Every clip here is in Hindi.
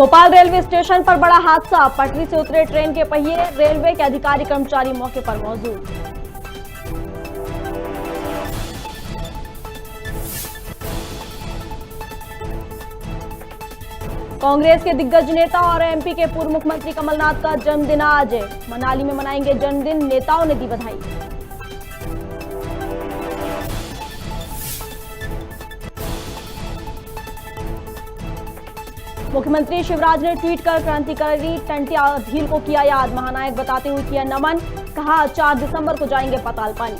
भोपाल रेलवे स्टेशन पर बड़ा हादसा, पटरी से उतरे ट्रेन के पहिए, रेलवे के अधिकारी कर्मचारी मौके पर मौजूद। कांग्रेस के दिग्गज नेता और एमपी के पूर्व मुख्यमंत्री कमलनाथ का जन्मदिन आज, मनाली में मनाएंगे जन्मदिन, नेताओं ने दी बधाई। मुख्यमंत्री शिवराज ने ट्वीट कर क्रांतिकारी टंट्या धील को किया याद, महानायक बताते हुए किया नमन, कहा 4 दिसंबर को जाएंगे पाताल पानी।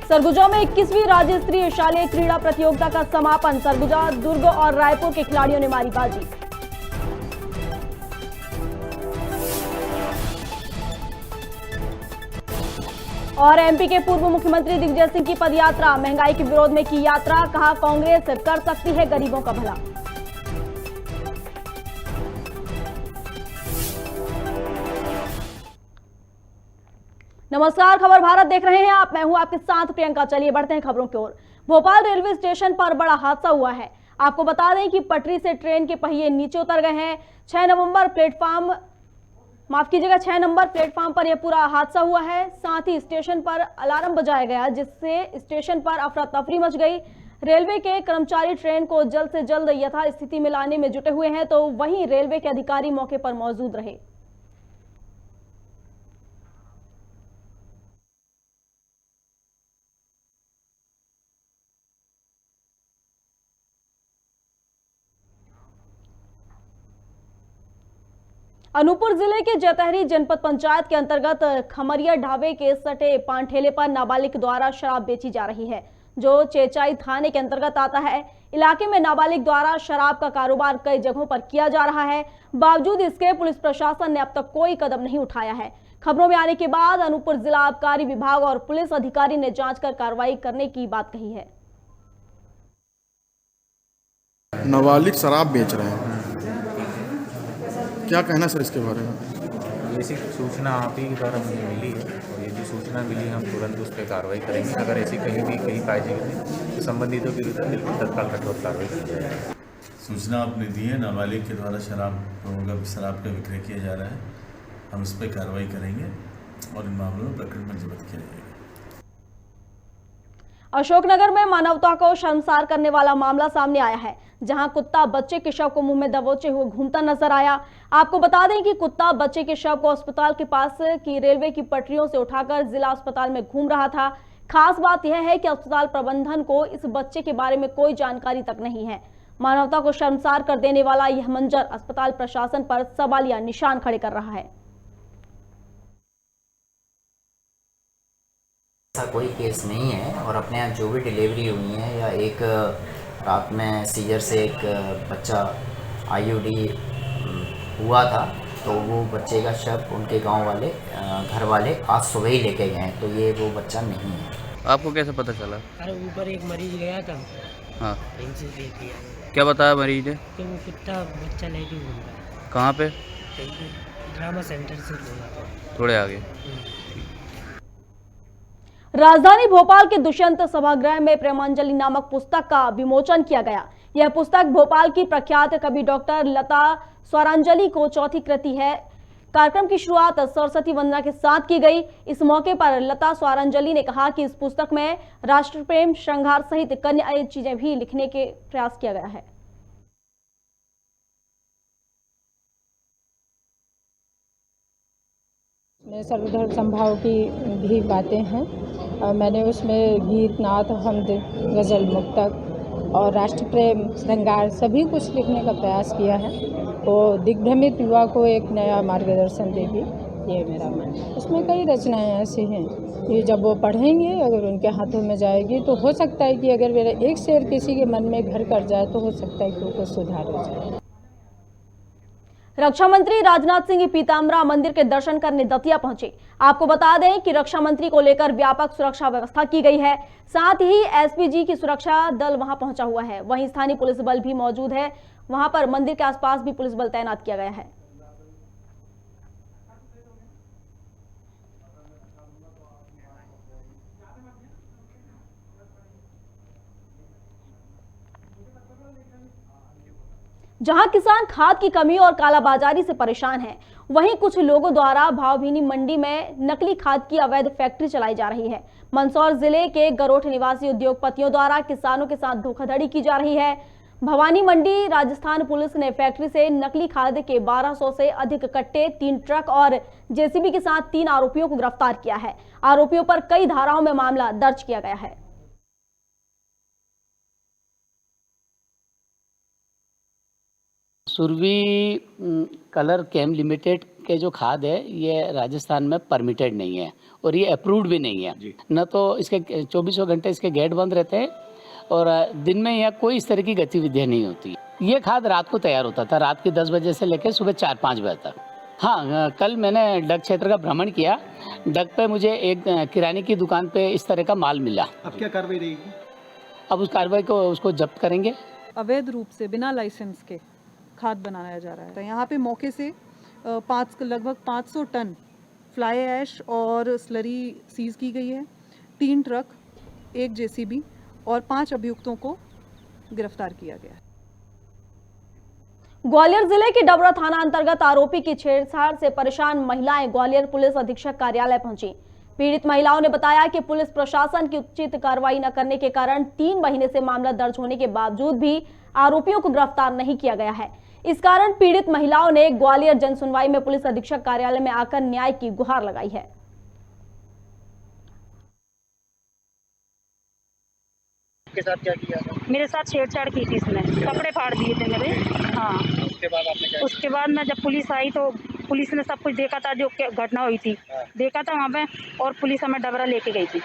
सरगुजा में 21वीं राज्य स्तरीय शालेय क्रीड़ा प्रतियोगिता का समापन, सरगुजा, दुर्ग और रायपुर के खिलाड़ियों ने मारी बाजी। और एमपी के पूर्व मुख्यमंत्री दिग्विजय सिंह की पदयात्रा, महंगाई के विरोध में की यात्रा, कहा कांग्रेस कर सकती है गरीबों का भला। नमस्कार, खबर भारत देख रहे हैं आप, मैं हूं आपके साथ प्रियंका। चलिए बढ़ते हैं खबरों की ओर। भोपाल रेलवे स्टेशन पर बड़ा हादसा हुआ है। आपको बता दें कि पटरी से ट्रेन के पहिए नीचे उतर गए हैं। 6 नंबर प्लेटफॉर्म पर यह पूरा हादसा हुआ है। साथ ही स्टेशन पर अलार्म बजाया गया, जिससे स्टेशन पर अफरा तफरी मच गई। रेलवे के कर्मचारी ट्रेन को जल्द से जल्द यथास्थिति में लाने में जुटे हुए हैं, तो वहीं रेलवे के अधिकारी मौके पर मौजूद रहे। अनूपपुर जिले के जैतहरी जनपद पंचायत के अंतर्गत खमरिया ढाबे के सटे पान ठेले पर नाबालिग द्वारा शराब बेची जा रही है, जो चेचाई थाने के अंतर्गत आता है। इलाके में नाबालिग द्वारा शराब का कारोबार कई जगहों पर किया जा रहा है। बावजूद इसके पुलिस प्रशासन ने अब तक कोई कदम नहीं उठाया है। खबरों में आने के बाद अनूपपुर जिला आबकारी विभाग और पुलिस अधिकारी ने जांच कर कार्रवाई करने की बात कही है। नाबालिग शराब बेच रहे हैं, क्या कहना सर इसके बारे में? बेसिक सूचना आप ही के द्वारा मुझे मिली है और ये जो सूचना मिली है हम तुरंत उस पर कार्रवाई करेंगे। अगर ऐसी कहीं पाई जाएगी तो संबंधितों के विरुद्ध बिल्कुल तत्काल कठोर कार्रवाई की जाएगी। सूचना आपने दी है, नाबालिग के द्वारा शराब का विक्रय किया जा रहा है। हम इस पर कार्रवाई करेंगे और इन मामलों में प्रकरण पंजीबद्ध किया जाएगा। अशोकनगर में मानवता को शर्मसार करने वाला मामला सामने आया है, जहां कुत्ता बच्चे के शव को मुंह में दबोचे हुए घूमता नजर आया। आपको बता दें कि कुत्ता बच्चे के शव को अस्पताल के पास की रेलवे की पटरियों से उठाकर जिला अस्पताल में घूम रहा था। खास बात यह है कि अस्पताल प्रबंधन को इस बच्चे के बारे में कोई जानकारी तक नहीं है। मानवता को शर्मसार कर देने वाला यह मंजर अस्पताल प्रशासन पर सवालिया निशान खड़े कर रहा है। ऐसा कोई केस नहीं है और अपने यहाँ जो भी डिलीवरी हुई है या एक रात में सीजर से एक बच्चा आईयूडी हुआ था, तो वो बच्चे का शव उनके गांव वाले घर वाले आज सुबह ही लेके गए हैं, तो ये वो बच्चा नहीं है। आपको कैसे पता चला? अरे ऊपर एक मरीज गया था, हाँ, इनसे देख लिया। क्या बताया मरीज ने? कि वो कुत्ता बच्चा लेके घूम रहा है। कहाँ पे? ड्रामा सेंटर से थोड़े आगे। राजधानी भोपाल के दुष्यंत सभागृह में प्रेमांजलि नामक पुस्तक का विमोचन किया गया। यह पुस्तक भोपाल की प्रख्यात कवि डॉक्टर लता स्वरांजलि को चौथी कृति है। कार्यक्रम की शुरुआत सरस्वती वंदना के साथ की गई। इस मौके पर लता स्वरांजलि ने कहा कि इस पुस्तक में राष्ट्र प्रेम, श्रृंगार सहित कन्या चीजें भी लिखने के प्रयास किया गया है। में सर्वधर्म संभाव की भी बातें हैं। मैंने उसमें गीत, नात, हमद, गज़ल, मुक्तक और राष्ट्र प्रेम, श्रृंगार सभी कुछ लिखने का प्रयास किया है। तो दिग्भ्रमित युवा को एक नया मार्गदर्शन देगी, ये मेरा मन है। उसमें कई रचनाएं ऐसी हैं कि जब वो पढ़ेंगे, अगर उनके हाथों में जाएगी, तो हो सकता है कि अगर मेरा एक शेर किसी के मन में घर कर जाए तो हो सकता है कि वो कुछ सुधार हो जाए। रक्षा मंत्री राजनाथ सिंह पीताम्बरा मंदिर के दर्शन करने दतिया पहुंचे। आपको बता दें कि रक्षा मंत्री को लेकर व्यापक सुरक्षा व्यवस्था की गई है। साथ ही एसपीजी की सुरक्षा दल वहां पहुंचा हुआ है। वहीं स्थानीय पुलिस बल भी मौजूद है। वहां पर मंदिर के आसपास भी पुलिस बल तैनात किया गया है। जहां किसान खाद की कमी और कालाबाजारी से परेशान हैं, वहीं कुछ लोगों द्वारा भावभीनी मंडी में नकली खाद की अवैध फैक्ट्री चलाई जा रही है। मंदसौर जिले के गरोठ निवासी उद्योगपतियों द्वारा किसानों के साथ धोखाधड़ी की जा रही है। भवानी मंडी राजस्थान पुलिस ने फैक्ट्री से नकली खाद के 1200 से अधिक कट्टे, 3 ट्रक और जेसीबी के साथ 3 आरोपियों को गिरफ्तार किया है। आरोपियों पर कई धाराओं में मामला दर्ज किया गया है। सुरभि कलर केम लिमिटेड के जो खाद है ये राजस्थान में परमिटेड नहीं है और ये अप्रूव्ड भी नहीं है। न तो इसके 24 घंटे इसके गेट बंद रहते हैं और दिन में यहाँ कोई इस तरह की गतिविधियाँ नहीं होती। ये खाद रात को तैयार होता था, रात के 10 बजे से लेकर सुबह 4-5 बजे तक। हाँ, कल मैंने डग क्षेत्र का भ्रमण किया। डग पे मुझे एक किराने की दुकान पे इस तरह का माल मिला। अब क्या कार्रवाई रहेगी? अब उस कार्रवाई को उसको जब्त करेंगे। अवैध रूप से बिना लाइसेंस के खाद बनाया जा रहा है। तो यहाँ पे मौके से लगभग 500 टन फ्लाई ऐश और स्लरी सीज की गई है। 3 ट्रक, 1 जेसीबी और 5 अभियुक्तों को गिरफ्तार किया गया है। ग्वालियर जिले के डबरा थाना अंतर्गत आरोपी की छेड़छाड़ से परेशान महिलाएं ग्वालियर पुलिस अधीक्षक कार्यालय पहुंची। पीड़ित महिलाओं ने बताया कि पुलिस प्रशासन की उचित कार्रवाई न करने के कारण 3 महीने से मामला दर्ज होने के बावजूद भी आरोपियों को गिरफ्तार नहीं किया गया है। इस कारण पीड़ित महिलाओं ने ग्वालियर जनसुनवाई में पुलिस अधीक्षक कार्यालय में आकर न्याय की गुहार लगाई है। के साथ क्या किया था? मेरे साथ छेड़छाड़ की थी इसने, कपड़े फाड़ दिए थे मेरे। हाँ, उसके बाद आपने क्या? उसके बाद मैं जब पुलिस आई तो पुलिस ने सब कुछ देखा था, जो घटना हुई थी देखा था वहाँ पे, और पुलिस हमें डबरा लेके गई थी।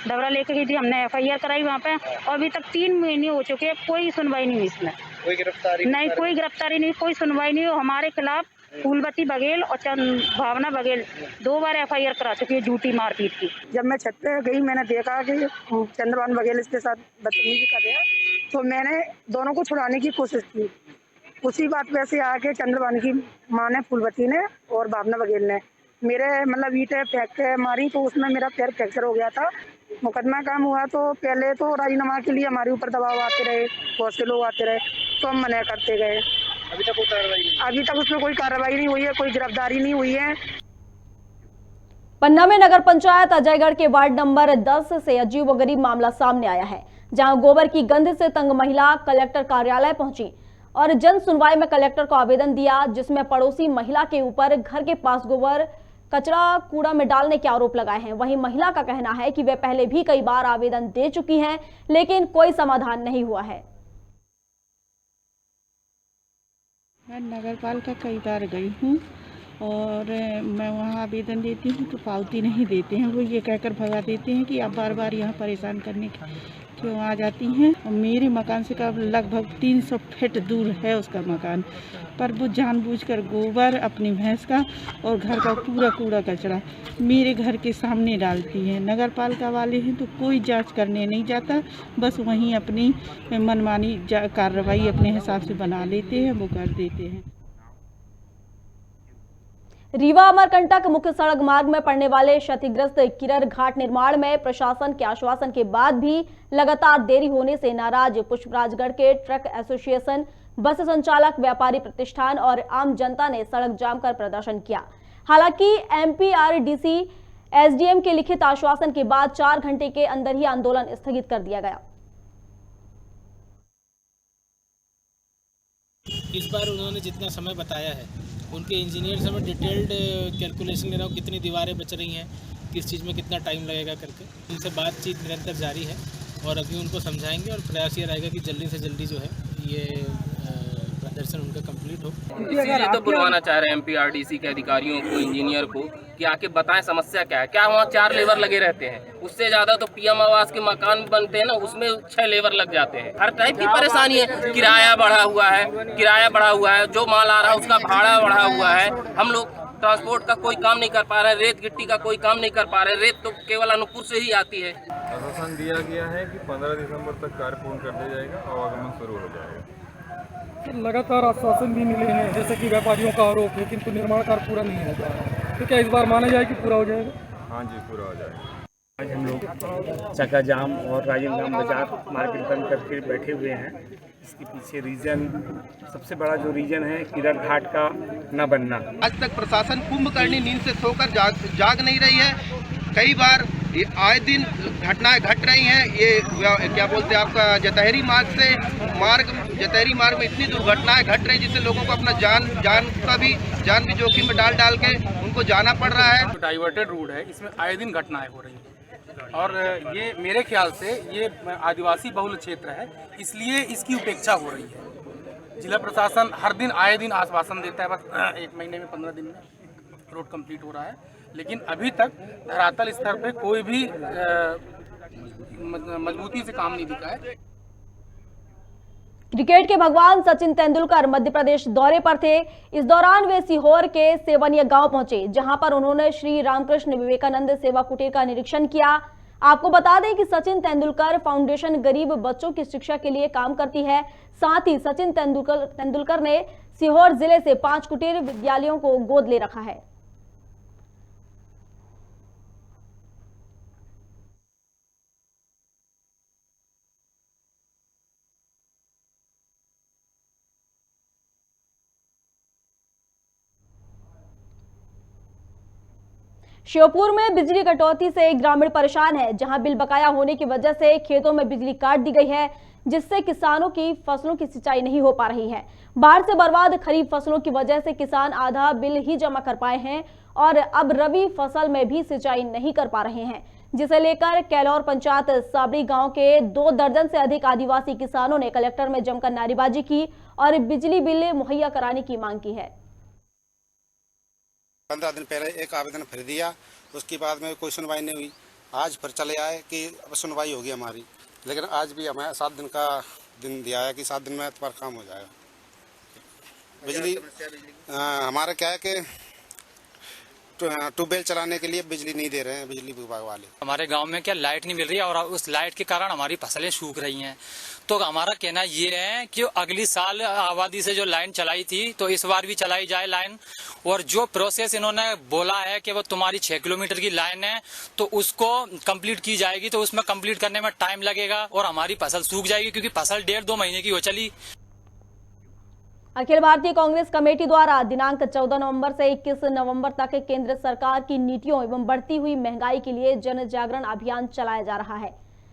हमने FIR कराई वहाँ पे और अभी तक 3 महीने हो चुके हैं, कोई सुनवाई नहीं हुई इसमें। कोई गिरफ्तारी नहीं, कोई गिरफ्तारी नहीं, कोई सुनवाई नहीं हुई। हमारे खिलाफ फूलवती बघेल और भावना बघेल 2 बार FIR करा चुकी है झूठी मारपीट की। जब मैं छत पे गई, मैंने देखा कि चंद्रभान बघेल इसके साथ बदतमीजी कर रहे हैं, तो मैंने दोनों को छुड़ाने की कोशिश की। उसी बात पे से आके चंद्रभान की माँ ने, फूलवती ने और भावना बघेल ने मेरे ईंटें फेंक के मारी, तो उसमें मेरा पैर फ्रैक्चर हो गया था। मुकदमा काम हुआ तो पहले तो राजीनामा के लिए हमारे ऊपर दबाव आते रहे, बहुत से लोग आते रहे, तो हम मना करते गए। अभी तक कोई कार्रवाई नहीं? अभी तक उसमें कोई कार्रवाई नहीं हुई है, कोई गिरफ्तारी नहीं हुई है। पन्ना में नगर पंचायत अजयगढ़ के वार्ड नंबर 10 से अजीब व गरीब मामला सामने आया है, जहां गोबर की गंध से तंग महिला कलेक्टर कार्यालय पहुंची और जन सुनवाई में कलेक्टर को आवेदन दिया, जिसमें पड़ोसी महिला के ऊपर घर के पास गोबर कचरा कूड़ा में डालने के आरोप लगाए हैं। वहीं महिला का कहना है कि वे पहले भी कई बार आवेदन दे चुकी हैं, लेकिन कोई समाधान नहीं हुआ है। मैं नगरपालिका कई बार गई हूँ और मैं वहाँ आवेदन देती हूँ तो पावती नहीं देते हैं। वो ये कहकर भगा देते हैं कि आप बार बार यहाँ परेशान करने क्यों आ जाती हैं। और मेरे मकान से लगभग 300 फीट दूर है उसका मकान, पर वो जानबूझकर गोबर अपनी भैंस का और घर का पूरा कूड़ा कचरा मेरे घर के सामने डालती है। नगरपालिका वाले हैं तो कोई जांच करने नहीं जाता, बस वहीं अपनी मनमानी कार्रवाई अपने हिसाब से बना लेते हैं, वो कर देते हैं। रीवा अमरकंटक मुख्य सड़क मार्ग में पड़ने वाले क्षतिग्रस्त किरर घाट निर्माण में प्रशासन के आश्वासन के बाद भी लगातार देरी होने से नाराज पुष्पराजगढ़ के ट्रक एसोसिएशन, बस संचालक, व्यापारी प्रतिष्ठान और आम जनता ने सड़क जाम कर प्रदर्शन किया। हालांकि MPRDC SDM के लिखित आश्वासन के बाद 4 घंटे के अंदर ही आंदोलन स्थगित कर दिया गया। इस बार उन्होंने जितना समय बताया है, उनके इंजीनियर से मैं डिटेल्ड कैलकुलेशन ले रहा हूँ, कितनी दीवारें बच रही हैं, किस चीज़ में कितना टाइम लगेगा करके। उनसे बातचीत निरंतर जारी है और अभी उनको समझाएंगे और प्रयास ये रहेगा कि जल्दी से जल्दी जो है ये प्रदर्शन उनका कंप्लीट हो। इसीलिए तो बुलवाना चाह रहे हैं MPRDC के अधिकारियों को, इंजीनियर को, कि आके बताएं समस्या क्या है। क्या वहाँ 4 लेबर लगे रहते हैं? उससे ज़्यादा तो PM आवास के मकान बनते हैं ना, उसमें 6 लेबर लग जाते हैं। हर टाइप की परेशानी है, किराया बढ़ा हुआ है, जो माल आ रहा है उसका भाड़ा बढ़ा हुआ है। हम लोग ट्रांसपोर्ट का कोई काम नहीं कर पा रहे, रेत गिट्टी का कोई काम नहीं कर पा रहे। रेत तो केवल अनूपपुर से ही आती है। आश्वासन दिया गया है कि 15 दिसंबर तक कार्य पूर्ण कर दिया जाएगा, आवागमन शुरू हो जाएगा। लगातार आश्वासन भी मिले हैं, जैसे कि व्यापारियों का आरोप है, किंतु निर्माण कार्य पूरा नहीं होता है। तो क्या इस बार माना जाए कि पूरा हो जाएगा? हाँ जी, पूरा हो जाएगा। आज हम लोग चक्का जाम और राजेंद्र राम बाजार मार्केट बंद करके बैठे हुए हैं। इसके पीछे रीजन, सबसे बड़ा जो रीजन है किरण घाट का न बनना। आज तक प्रशासन कुंभकर्णी नींद से सोकर जाग नहीं रही है। कई बार ये आए दिन घटनाएं घट रही हैं। ये क्या बोलते हैं आपका जतहरी मार्ग में इतनी दुर्घटनाएं घट रही जिससे लोगों को अपना जान भी जोखिम में डाल के उनको जाना पड़ रहा है। डाइवर्टेड रोड है, इसमें आए दिन घटनाएं हो रही हैं और ये मेरे ख्याल से ये आदिवासी बहुल क्षेत्र है, इसलिए इसकी उपेक्षा हो रही है। जिला प्रशासन हर दिन आए दिन आश्वासन देता है, बस 1 महीने में 15 दिन में रोड कंप्लीट हो रहा है, लेकिन अभी तक धरातल स्तर पे कोई भी मजबूती से काम नहीं दिखा है। क्रिकेट के भगवान सचिन तेंदुलकर मध्य प्रदेश दौरे पर थे। इस दौरान वे सीहोर के सेवनिया गांव पहुंचे, जहां पर उन्होंने श्री रामकृष्ण विवेकानंद सेवा कुटीर का निरीक्षण किया। आपको बता दें कि सचिन तेंदुलकर फाउंडेशन गरीब बच्चों की शिक्षा के लिए काम करती है। साथ ही सचिन तेंदुलकर ने सीहोर जिले से 5 कुटीर विद्यालयों को गोद ले रखा है। श्योपुर में बिजली कटौती से एक ग्रामीण परेशान है, जहां बिल बकाया होने की वजह से खेतों में बिजली काट दी गई है, जिससे किसानों की फसलों की सिंचाई नहीं हो पा रही है। बाढ़ से बर्बाद खरीफ फसलों की वजह से किसान आधा बिल ही जमा कर पाए हैं और अब रबी फसल में भी सिंचाई नहीं कर पा रहे हैं, जिसे लेकर कैलौर पंचायत साबड़ी गांव के 2 दर्जन से अधिक आदिवासी किसानों ने कलेक्टर में जमकर नारेबाजी की और बिजली बिल मुहैया कराने की मांग की है। 15 दिन पहले एक आवेदन फिर दिया, उसके बाद में कोई सुनवाई नहीं हुई। आज फिर चले आए कि अब सुनवाई होगी हमारी, लेकिन आज भी हमें 7 दिन का दिन दिया है कि 7 दिन में तुम्हारा काम हो जाएगा। बिजली हमारा क्या है कि ट्यूबवेल चलाने के लिए बिजली नहीं दे रहे हैं बिजली विभाग वाले। हमारे गांव में क्या लाइट नहीं मिल रही है और उस लाइट के कारण हमारी फसलें सूख रही हैं। तो हमारा कहना ये है कि अगली साल आबादी से जो लाइन चलाई थी तो इस बार भी चलाई जाए लाइन, और जो प्रोसेस इन्होंने बोला है कि वो तुम्हारी 6 किलोमीटर की लाइन है तो उसको कंप्लीट की जाएगी, तो उसमें कंप्लीट करने में टाइम लगेगा और हमारी फसल सूख जाएगी, क्योंकि फसल 1.5-2 महीने की हो चली। अखिल भारतीय कांग्रेस कमेटी द्वारा दिनांक 14 नवंबर से 21 नवंबर तक केंद्र सरकार की नीतियों एवं बढ़ती हुई महंगाई के लिए जन जागरण अभियान चलाया जा रहा है।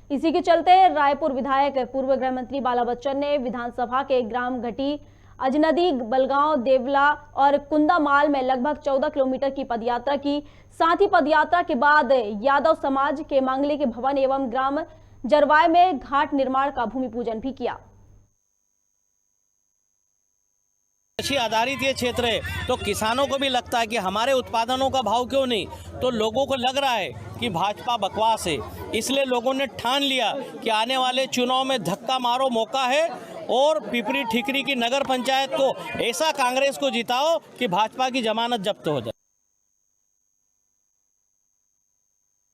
इसी के चलते रायपुर विधायक पूर्व गृह मंत्री बाला बच्चन ने विधानसभा के ग्राम घटी, अजनदी, बलगांव, देवला और कुंदामाल में लगभग 14 किलोमीटर की पदयात्रा की। साथ ही पदयात्रा के बाद यादव समाज के मांगलिक भवन एवं ग्राम जरवाय में घाट निर्माण का भूमि पूजन भी किया। कृषि आधारित ये क्षेत्र है, तो किसानों को भी लगता है कि हमारे उत्पादनों का भाव क्यों नहीं, तो लोगों को लग रहा है कि भाजपा बकवास है, इसलिए लोगों ने ठान लिया कि आने वाले चुनाव में धक्का मारो मौका है और पिपरी ठिकरी की नगर पंचायत को ऐसा कांग्रेस को जिताओ कि भाजपा की जमानत जब्त हो जाए।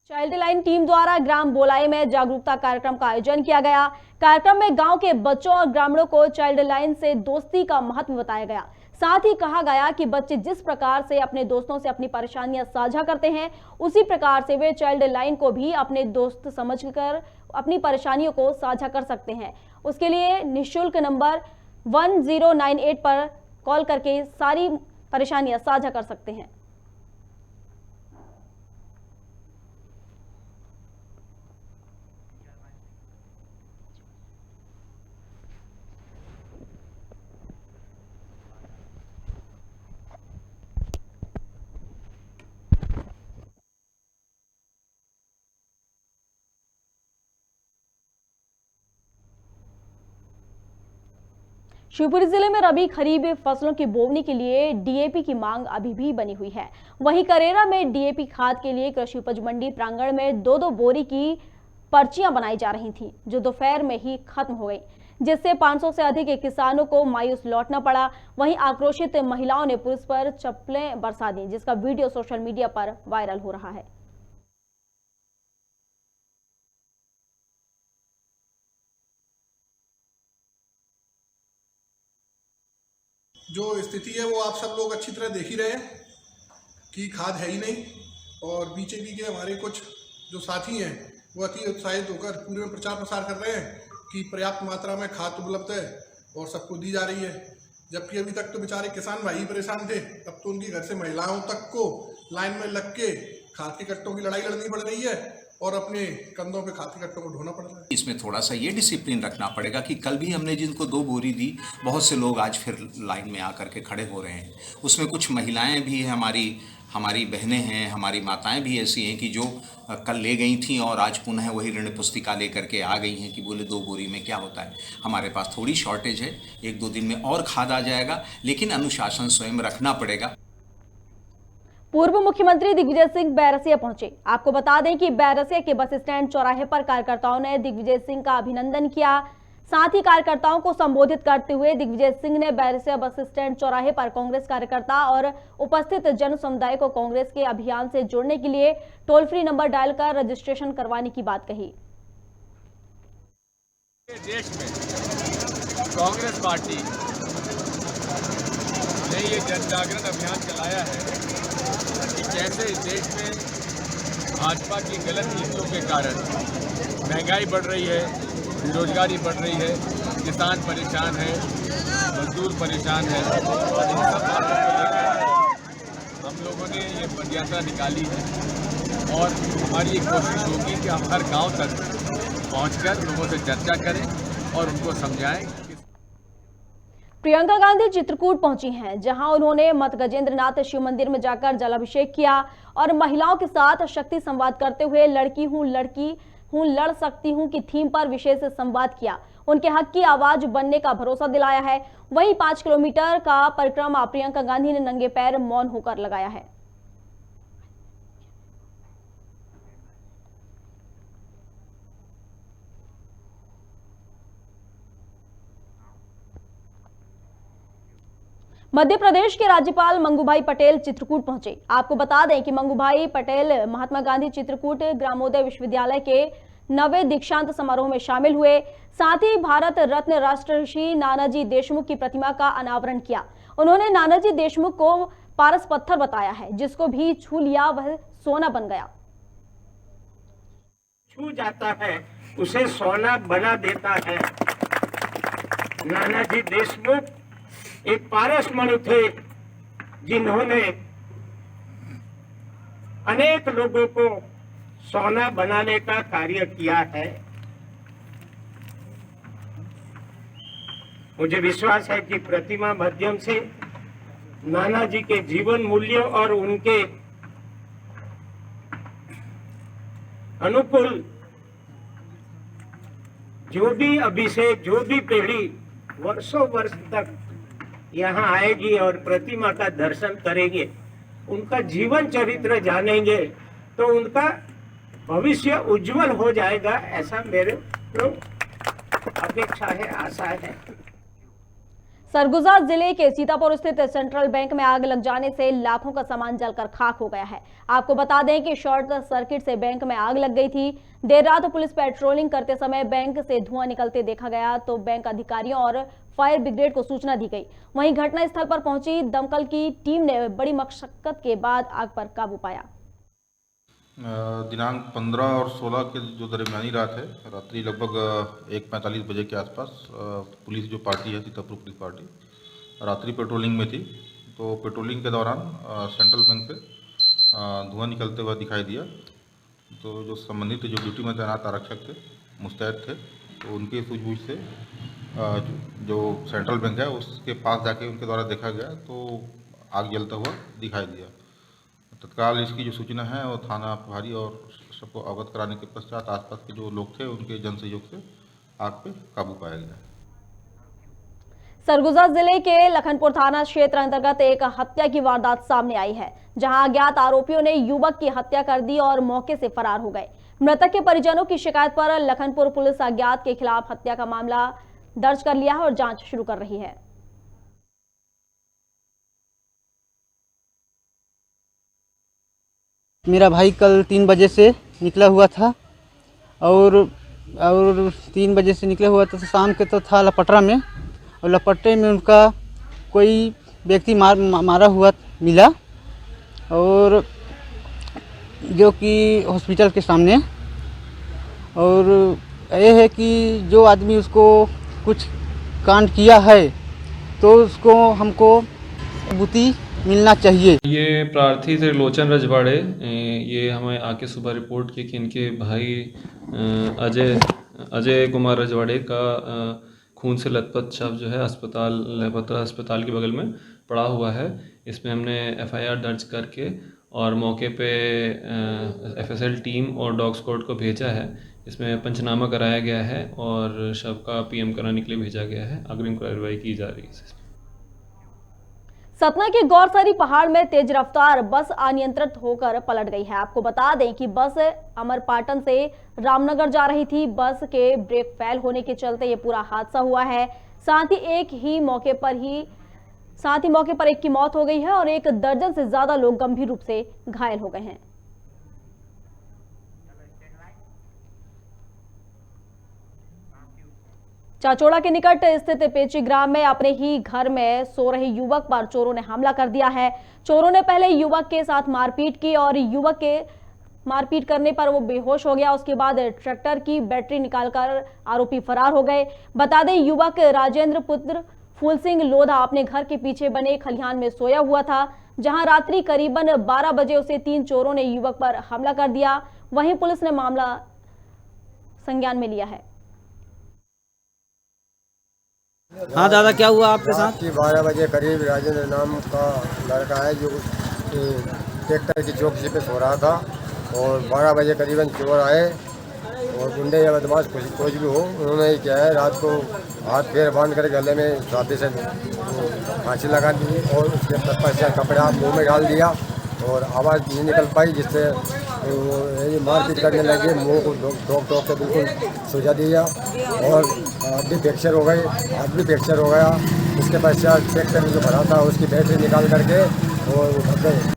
चाइल्ड लाइन टीम द्वारा ग्राम बोलाई में जागरूकता कार्यक्रम का आयोजन किया गया। कार्यक्रम में गांव के बच्चों और ग्रामीणों को चाइल्ड लाइन से दोस्ती का महत्व बताया गया। साथ ही कहा गया कि बच्चे जिस प्रकार से अपने दोस्तों से अपनी परेशानियां साझा करते हैं, उसी प्रकार से वे चाइल्ड लाइन को भी अपने दोस्त समझकर अपनी परेशानियों को साझा कर सकते हैं। उसके लिए निःशुल्क नंबर 1098 पर कॉल करके सारी परेशानियां साझा कर सकते हैं। शिवपुरी जिले में रबी खरीफ फसलों की बोवनी के लिए डीएपी की मांग अभी भी बनी हुई है। वहीं करेरा में डीएपी खाद के लिए कृषि उपज मंडी प्रांगण में 2-2 बोरी की पर्चियां बनाई जा रही थीं, जो दोपहर में ही खत्म हो गई, जिससे 500 से अधिक किसानों को मायूस लौटना पड़ा। वहीं आक्रोशित महिलाओं ने पुलिस पर चप्पलें बरसा दी, जिसका वीडियो सोशल मीडिया पर वायरल हो रहा है। जो स्थिति है वो आप सब लोग अच्छी तरह देख ही रहे हैं कि खाद है ही नहीं, और बीचे के हमारे कुछ जो साथी हैं वो अति उत्साहित होकर पूरे में प्रचार प्रसार कर रहे हैं कि पर्याप्त मात्रा में खाद उपलब्ध है और सबको दी जा रही है। जबकि अभी तक तो बेचारे किसान भाई परेशान थे, अब तो उनकी घर से महिलाओं तक को लाइन में लग के खाद के कट्टों की लड़ाई लड़नी पड़ रही है और अपने कंधों पे खाद के कट्टों को ढोना पड़ रहा है। इसमें थोड़ा सा ये डिसिप्लिन रखना पड़ेगा कि कल भी हमने जिनको 2 बोरी दी, बहुत से लोग आज फिर लाइन में आकर के खड़े हो रहे हैं। उसमें कुछ महिलाएं भी हैं, हमारी बहनें हैं, हमारी माताएं भी ऐसी हैं कि जो कल ले गई थीं और आज पुनः वही ऋण पुस्तिका लेकर के आ गई हैं कि बोले 2 बोरी में क्या होता है। हमारे पास थोड़ी शॉर्टेज है, 1-2 दिन में और खाद आ जाएगा, लेकिन अनुशासन स्वयं रखना पड़ेगा। पूर्व मुख्यमंत्री दिग्विजय सिंह बैरसिया पहुंचे। आपको बता दें कि बैरसिया के बस स्टैंड चौराहे पर कार्यकर्ताओं ने दिग्विजय सिंह का अभिनंदन किया। साथ ही कार्यकर्ताओं को संबोधित करते हुए दिग्विजय सिंह ने बैरसिया बस स्टैंड चौराहे पर कांग्रेस कार्यकर्ता और उपस्थित जन समुदाय को कांग्रेस के अभियान से जुड़ने के लिए टोल फ्री नंबर डायल कर रजिस्ट्रेशन करवाने की बात कही। देश में कांग्रेस पार्टी ने ये जन जागरण अभियान चलाया है कि कैसे इस देश में भाजपा की गलत नीतियों के कारण महंगाई बढ़ रही है, बेरोजगारी बढ़ रही है, किसान परेशान है, मजदूर परेशान है। और इन सब बातों को लेकर हम लोगों ने ये पदयात्रा निकाली है और हमारी ये कोशिश होगी कि हम हर गांव तक पहुंचकर लोगों से चर्चा करें और उनको समझाएं। प्रियंका गांधी चित्रकूट पहुंची हैं, जहां उन्होंने मत गजेंद्रनाथ शिव मंदिर में जाकर जलाभिषेक किया और महिलाओं के साथ शक्ति संवाद करते हुए लड़की हूं लड़ सकती हूं की थीम पर विशेष संवाद किया। उनके हक की आवाज बनने का भरोसा दिलाया है। वहीं 5 किलोमीटर का परिक्रमा प्रियंका गांधी ने नंगे पैर मौन होकर लगाया है। मध्य प्रदेश के राज्यपाल मंगूभाई पटेल चित्रकूट पहुंचे। आपको बता दें कि मंगूभाई पटेल महात्मा गांधी चित्रकूट ग्रामोदय विश्वविद्यालय के 9वें दीक्षांत समारोह में शामिल हुए। साथ ही भारत रत्न राष्ट्रऋषि नानाजी देशमुख की प्रतिमा का अनावरण किया। उन्होंने नानाजी देशमुख को पारस पत्थर बताया है, जिसको भी छू लिया वह सोना बन गया। छू जाता है उसे सोना बना देता है। नानाजी देशमुख एक पारस मणि थे, जिन्होंने अनेक लोगों को सोना बनाने का कार्य किया है। मुझे विश्वास है कि प्रतिमा माध्यम से नानाजी के जीवन मूल्यों और उनके अनुकूल जो भी अभिषेक, जो भी पीढ़ी वर्षों वर्ष तक यहाँ आएगी और प्रतिमा का दर्शन करेंगे, उनका जीवन चरित्र जानेंगे, तो उनका भविष्य उज्जवल हो जाएगा, ऐसा मेरे को अपेक्षा है, आशा है। सरगुजा जिले के सीतापुर स्थित सेंट्रल बैंक में आग लग जाने से लाखों का सामान जलकर खाक हो गया है। आपको बता दें कि शॉर्ट सर्किट से बैंक में आग लग गई थी। देर रात पुलिस पेट्रोलिंग करते समय बैंक से धुआं निकलते देखा गया, तो बैंक अधिकारियों और फायर ब्रिगेड को सूचना दी गई। वहीं घटनास्थल पर पहुंची दमकल की टीम ने बड़ी मशक्कत के बाद आग पर काबू पाया। दिनांक 15 और 16 के जो दरमियानी रात है, रात्रि लगभग 1:45 बजे के आसपास पुलिस जो पार्टी है, सीतापुर पुलिस पार्टी, रात्रि पेट्रोलिंग में थी। तो पेट्रोलिंग के दौरान सेंट्रल बैंक से धुआं निकलते हुआ दिखाई दिया। तो जो संबंधित जो ड्यूटी में तैनात आरक्षक थे, मुस्तैद थे, तो उनके सूझबूझ से जो सेंट्रल बैंक है उसके पास जाके उनके द्वारा देखा गया तो आग जलता हुआ दिखाई दिया। तत्काल इसकी जो सूचना है वो थाना प्रभारी और सबको अवगत कराने के पश्चात आसपास के जो लोग थे उनके जन सहयोग से आग पे काबू पाया गया। सरगुजा जिले के लखनपुर थाना क्षेत्र अंतर्गत एक हत्या की वारदात सामने आई है, जहां अज्ञात आरोपियों ने युवक की हत्या कर दी और मौके से फरार हो गए। मृतक के परिजनों की शिकायत पर लखनपुर पुलिस अज्ञात के खिलाफ हत्या का मामला दर्ज कर लिया है और जांच शुरू कर रही है। मेरा भाई कल 3 बजे से निकला हुआ था और 3 बजे से निकला हुआ था, तो शाम के तो था लपटरा में, और लपटे में उनका कोई व्यक्ति मारा हुआ मिला। और जो कि हॉस्पिटल के सामने। और ये है कि जो आदमी उसको कुछ कांड किया है तो उसको हमको बुद्धि मिलना चाहिए। ये प्रार्थी त्रिलोचन रजवाड़े, ये हमें आके सुबह रिपोर्ट की कि इनके भाई अजय कुमार रजवाड़े का खून से लथपथ शव जो है अस्पताल के बगल में पड़ा हुआ है। इसमें हमने FIR दर्ज करके और मौके पे FSL टीम और डॉग स्क्वाड को भेजा है। इसमें पंचनामा कराया गया है और शव का PM कराने के लिए भेजा गया है। अग्रिम कार्रवाई की जा रही है। सतना के गौरसरी पहाड़ में तेज रफ्तार बस अनियंत्रित होकर पलट गई है। आपको बता दें कि बस अमरपाटन से रामनगर जा रही थी। बस के ब्रेक फेल होने के चलते ये पूरा हादसा हुआ है। साथ ही मौके पर एक की मौत हो गई है और 1 दर्जन से ज्यादा लोग गंभीर रूप से घायल हो गए हैं। चाचौड़ा के निकट स्थित पेची ग्राम में अपने ही घर में सो रहे युवक पर चोरों ने हमला कर दिया है। चोरों ने पहले युवक के साथ मारपीट की और युवक के मारपीट करने पर वो बेहोश हो गया। उसके बाद ट्रैक्टर की बैटरी निकालकर आरोपी फरार हो गए। बता दें, युवक राजेंद्र पुत्र फूल सिंह लोधा अपने घर के पीछे बने खलिहान में सोया हुआ था, जहां रात्रि करीबन 12 बजे उसे 3 चोरों ने युवक पर हमला कर दिया। वहीं पुलिस ने मामला संज्ञान में लिया है। हाँ दादा, क्या हुआ आपके साथ? 12 बजे करीब राजेंद्र नाम का लड़का है जो ट्रैक्टर की चौकी पे सो रहा था और 12 बजे करीबन चोर आए और गुंडे या बदमाश कुछ भी हो, उन्होंने क्या है रात को हाथ पैर बांध कर गले में साथी से फांसी लगा दी और उसके पश्चात कपड़ा मुंह में डाल दिया और आवाज़ नहीं निकल पाई, जिससे मारपीट करने लगे। मुंह को ठोक के बिल्कुल सुझा दिया और हड्डी फ्रैक्चर हो गई, हाथ भी फ्रैक्चर हो गया। उसके पश्चात ट्रैक्टर में जो भरा था उसकी बैटरी निकाल करके और वो भग गए।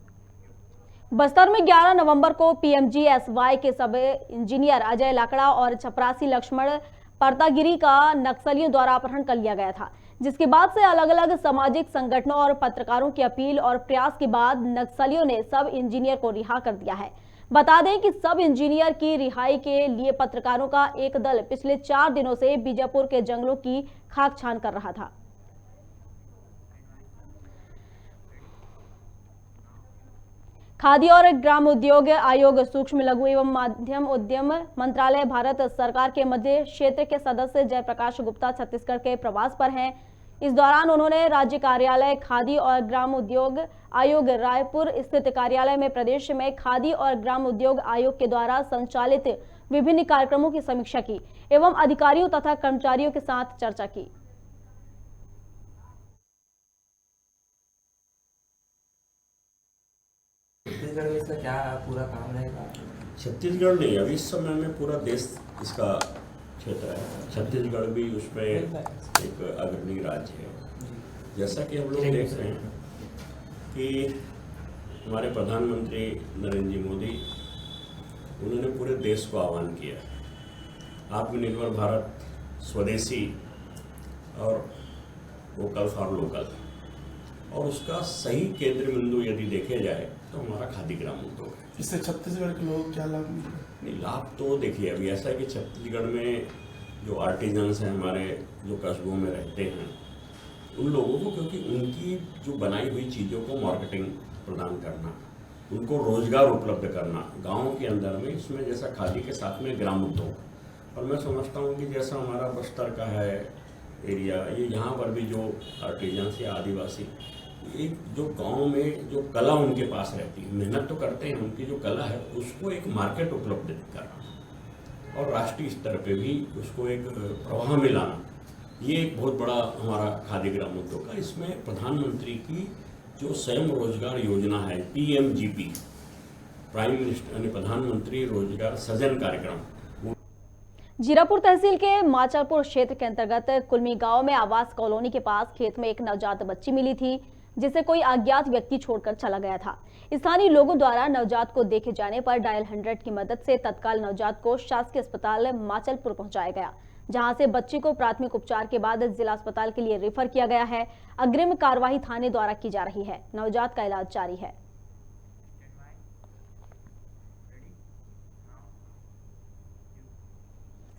बस्तर में 11 नवंबर को PMGSY के सब इंजीनियर अजय लाकड़ा और चपरासी लक्ष्मण परतागिरी का नक्सलियों द्वारा अपहरण कर लिया गया था, जिसके बाद से अलग अलग सामाजिक संगठनों और पत्रकारों की अपील और प्रयास के बाद नक्सलियों ने सब इंजीनियर को रिहा कर दिया है। बता दें कि सब इंजीनियर की रिहाई के लिए पत्रकारों का एक दल पिछले 4 दिनों से बीजापुर के जंगलों की खाक छान कर रहा था। खादी और ग्राम उद्योग आयोग, सूक्ष्म लघु एवं मध्यम उद्यम मंत्रालय, भारत सरकार के मध्य क्षेत्र के सदस्य जयप्रकाश गुप्ता छत्तीसगढ़ के प्रवास पर हैं। इस दौरान उन्होंने राज्य कार्यालय खादी और ग्राम उद्योग आयोग रायपुर स्थित कार्यालय में प्रदेश में खादी और ग्राम उद्योग आयोग के द्वारा संचालित विभिन्न कार्यक्रमों की समीक्षा की एवं अधिकारियों तथा कर्मचारियों के साथ चर्चा की। छत्तीसगढ़ में इसका क्या पूरा काम रहेगा? छत्तीसगढ़ नहीं, अभी इस समय में पूरा देश इसका क्षेत्र है। छत्तीसगढ़ भी उसमें एक अग्रणी राज्य है। जैसा कि हम लोग देख रहे हैं कि हमारे प्रधानमंत्री नरेंद्र जी मोदी, उन्होंने पूरे देश को आह्वान किया आत्मनिर्भर भारत, स्वदेशी और वोकल फॉर लोकल, और उसका सही केंद्र बिंदु यदि देखे जाए तो हमारा खादी ग्राम उद्योग है। इससे छत्तीसगढ़ के लोग क्या लाभ मिले? नहीं, लाभ तो देखिए अभी ऐसा है कि छत्तीसगढ़ में जो आर्टिजन्स हैं हमारे, जो कस्बों में रहते हैं, उन लोगों को, क्योंकि उनकी जो बनाई हुई चीज़ों को मार्केटिंग प्रदान करना, उनको रोजगार उपलब्ध करना गाँव के अंदर में, इसमें जैसा खादी के साथ में ग्राम उद्योग, और मैं समझता हूँ कि जैसा हमारा बस्तर का है एरिया, ये यहाँ पर भी जो आर्टिजन्स या आदिवासी, एक जो गांव में जो कला उनके पास रहती है, मेहनत तो करते हैं, उनकी जो कला है उसको एक मार्केट उपलब्ध कराना और राष्ट्रीय स्तर पे भी उसको एक प्रवाह में लाना, ये एक बहुत बड़ा हमारा खादी ग्राम उद्योग का। इसमें प्रधानमंत्री की जो स्वयं रोजगार योजना है PMGP, प्राइम मिनिस्टर यानी प्रधानमंत्री रोजगार सृजन कार्यक्रम, जीरापुर तहसील के माचलपुर क्षेत्र के अंतर्गत कुलमी गांव में आवास कॉलोनी के पास खेत में एक नवजात बच्ची मिली थी, जिसे कोई अज्ञात व्यक्ति छोड़कर चला गया था। स्थानीय लोगों द्वारा नवजात को देखे जाने पर डायल 100 की मदद से तत्काल नवजात को शासकीय अस्पताल माचलपुर पहुंचाया गया, जहां से बच्ची को प्राथमिक उपचार के बाद जिला अस्पताल के लिए रेफर किया गया है। अग्रिम कार्यवाही थाने द्वारा की जा रही है। नवजात का इलाज जारी है।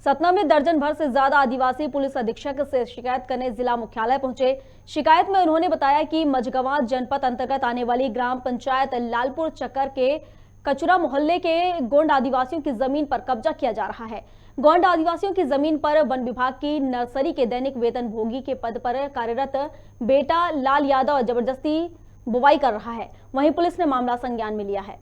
सतना में दर्जन भर से ज्यादा आदिवासी पुलिस अधीक्षक से शिकायत करने जिला मुख्यालय पहुंचे। शिकायत में उन्होंने बताया कि मझगवां जनपद अंतर्गत आने वाली ग्राम पंचायत लालपुर चक्कर के कचरा मोहल्ले के गोंड आदिवासियों की जमीन पर कब्जा किया जा रहा है। गोंड आदिवासियों की जमीन पर वन विभाग की नर्सरी के दैनिक वेतन भोगी के पद पर कार्यरत बेटा लाल यादव जबरदस्ती बुवाई कर रहा है। वहीं पुलिस ने मामला संज्ञान में लिया है।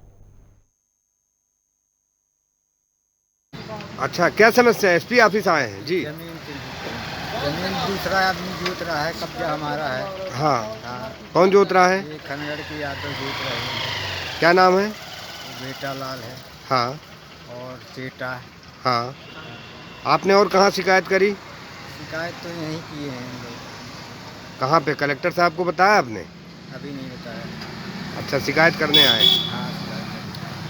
अच्छा, क्या समस्या है? एसपी ऑफिस आए हैं जी। जमीन दूसरा आदमी जोत रहा है, कब्जा हमारा है। हाँ, कौन जोत रहा है? ये खनगढ़ की यादव जोत रहे हैं। क्या नाम है? बेटा लाल है। हाँ। और चेटा। हाँ। आपने और कहाँ शिकायत करी? शिकायत तो यहीं की है हम लोग। कहाँ पे? कलेक्टर साहब को बताया आपने? अभी नहीं बताया। अच्छा, शिकायत करने आए। हाँ।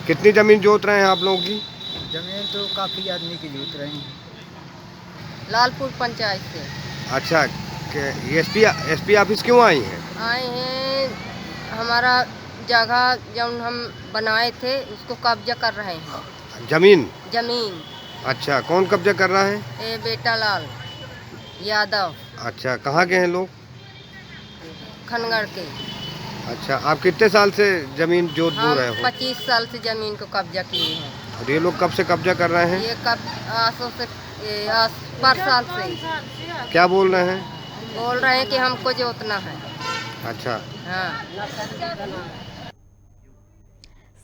कितनी जमीन जोत रहे हैं आप लोगों की? जमीन तो काफी आदमी की जोत रहे हैं। लालपुर पंचायत से। अच्छा, एसपी ऑफिस क्यों आई हैं? आए हैं, हमारा जगह जब हम बनाए थे उसको कब्जा कर रहे हैं। जमीन? जमीन। अच्छा, कौन कब्जा कर रहा है? ये बेटा लाल यादव। अच्छा, कहाँ के हैं लोग? खनगढ़ के। अच्छा, आप कितने साल से जमीन जोत बो रहे हो? 25 साल से जमीन को कब्जा किए हैं। और ये लोग कब से कब्जा कर रहे हैं? ये कब पर साल से। क्या बोल रहे हैं? बोल रहे हैं कि हमको जोतना है। अच्छा। हाँ।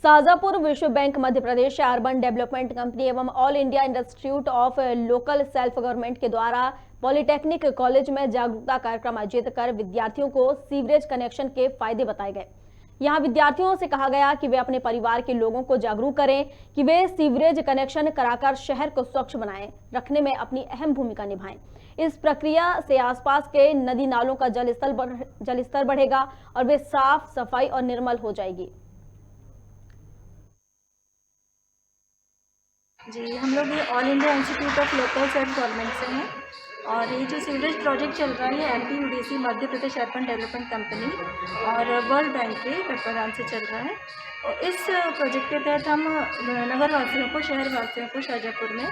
शाजापुर विश्व bank Madhya Pradesh urban development company एवं all India institute of local self government के द्वारा पॉलिटेक्निक कॉलेज में जागरूकता कार्यक्रम आयोजित कर विद्यार्थियों को सीवरेज कनेक्शन के फायदे बताए गए। यहां विद्यार्थियों से कहा गया कि वे अपने परिवार के लोगों को जागरूक करें कि वे सीवरेज कनेक्शन कराकर शहर को स्वच्छ बनाएं, रखने में अपनी अहम भूमिका निभाएं। इस प्रक्रिया से आसपास के नदी नालों का जलस्तर बढ़ेगा और वे साफ सफाई और निर्मल हो जाएगी। जी, हम लोग ये all India institute of local self government से हैं और ये जो सीवरेज प्रोजेक्ट चल रहा है MPUDC Madhya Pradesh urban development company और वर्ल्ड बैंक के तत्वाधान से चल रहा है। और इस प्रोजेक्ट के तहत हम नगर वासियों को, शहर वासियों को शाजापुर में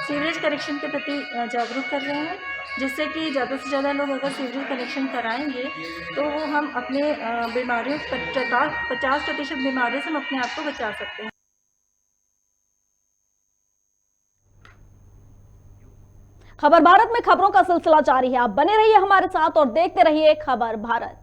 सीवरेज कनेक्शन के प्रति जागरूक कर रहे हैं, जिससे कि ज़्यादा से ज़्यादा लोग अगर सीवरेज कनेक्शन कराएंगे तो वो हम अपने बीमारियों 50% बीमारियों से हम अपने आप को बचा सकते हैं। खबर भारत में खबरों का सिलसिला जारी है। आप बने रहिए हमारे साथ और देखते रहिए खबर भारत।